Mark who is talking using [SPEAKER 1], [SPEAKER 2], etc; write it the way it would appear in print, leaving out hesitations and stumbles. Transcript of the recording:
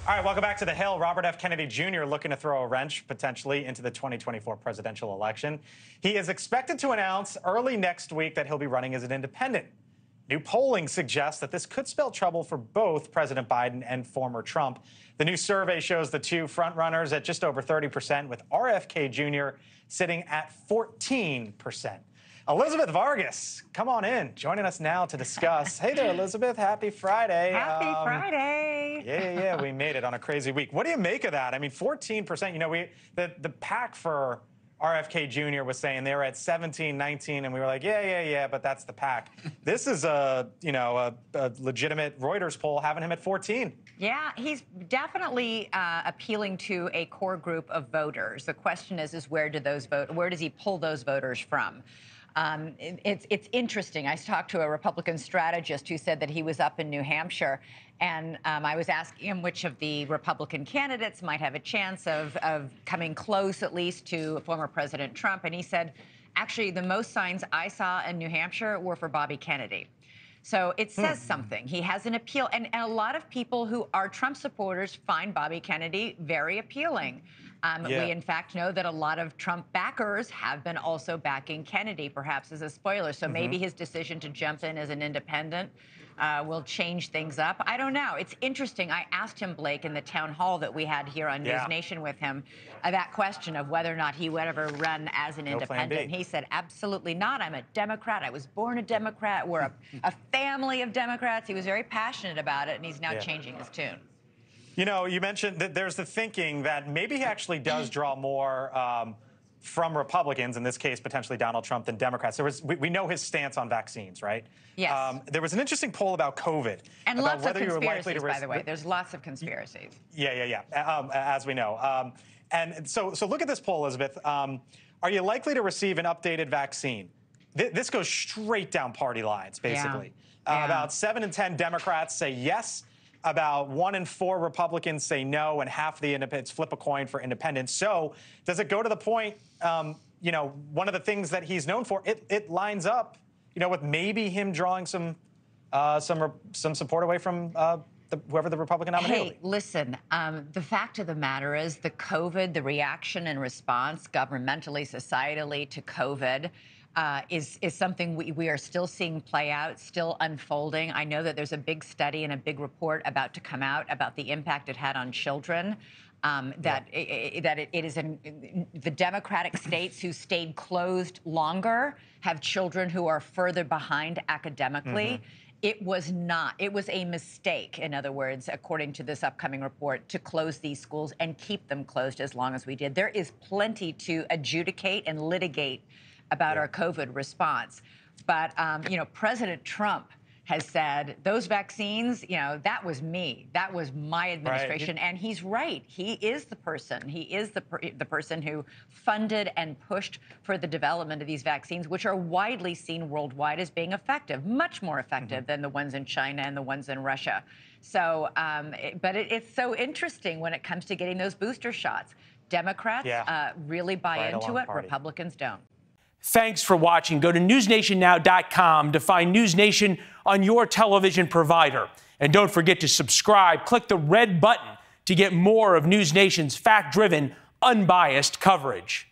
[SPEAKER 1] All right, welcome back to The Hill. Robert F. Kennedy Jr. looking to throw a wrench, potentially, into the 2024 presidential election. He is expected to announce early next week that he'll be running as an independent. New polling suggests that this could spell trouble for both President Biden and former Trump. The new survey shows the two frontrunners at just over 30%, with RFK Jr. sitting at 14%. Elizabeth Vargas, come on in, joining us now to discuss. Hey there, Elizabeth. Happy Friday.
[SPEAKER 2] Happy Friday.
[SPEAKER 1] Yeah, we made it on a crazy week. What do you make of that? I mean, 14%, you know, the pack for RFK Jr. was saying they were at 17, 19, and we were like, yeah, but that's the pack. This is a legitimate Reuters poll having him at 14.
[SPEAKER 2] Yeah, he's definitely appealing to a core group of voters. The question is where does he pull those voters from? It's interesting. I talked to a Republican strategist who said that he was up in New Hampshire, and I was asking him which of the Republican candidates might have a chance of coming close, at least, to former President Trump. And he said, actually, the most signs I saw in New Hampshire were for Bobby Kennedy. So it says something. He has an appeal. And a lot of people who are Trump supporters find Bobby Kennedy very appealing. We, in fact, know that a lot of Trump backers have been also backing Kennedy, perhaps as a spoiler. So maybe his decision to jump in as an independent will change things up. I don't know. It's interesting. I asked him, Blake, in the town hall that we had here on NewsNation with him, that question of whether or not he would ever run as an independent. He said, absolutely not. I'm a Democrat. I was born a Democrat. We're a family of Democrats. He was very passionate about it, and he's now changing his tune.
[SPEAKER 1] You know, you mentioned that there's the thinking that maybe he actually does draw more from Republicans, in this case, potentially Donald Trump, than Democrats. We know his stance on vaccines, right?
[SPEAKER 2] Yes.
[SPEAKER 1] There was an interesting poll about COVID.
[SPEAKER 2] And about lots of conspiracies, by the way. There's lots of conspiracies.
[SPEAKER 1] Yeah. As we know. And so look at this poll, Elizabeth. Are you likely to receive an updated vaccine? This goes straight down party lines, basically. About 7 in 10 Democrats say yes. About 1 in 4 Republicans say no, and half of the independents flip a coin for independence. So does it go to the point, you know, one of the things that he's known for, it lines up, you know, with maybe him drawing some support away from whoever the Republican nominee will be?
[SPEAKER 2] Hey, listen, the fact of the matter is the reaction and response governmentally, societally to COVID is something we are still seeing play out, still unfolding. I know that there's a big study and a big report about to come out about the impact it had on children. It is in the Democratic states who stayed closed longer have children who are further behind academically. It was a mistake, in other words, according to this upcoming report, to close these schools and keep them closed as long as we did. There is plenty to adjudicate and litigate about our COVID response. But, you know, President Trump has said those vaccines, you know, that was me. That was my administration. And he's right. He is the person. He is the person who funded and pushed for the development of these vaccines, which are widely seen worldwide as being effective, much more effective than the ones in China and the ones in Russia. So, but it's so interesting when it comes to getting those booster shots. Democrats really buy into it. Republicans don't.
[SPEAKER 3] Thanks for watching. Go to newsnationnow.com to find NewsNation on your television provider. And don't forget to subscribe. Click the red button to get more of NewsNation's fact-driven, unbiased coverage.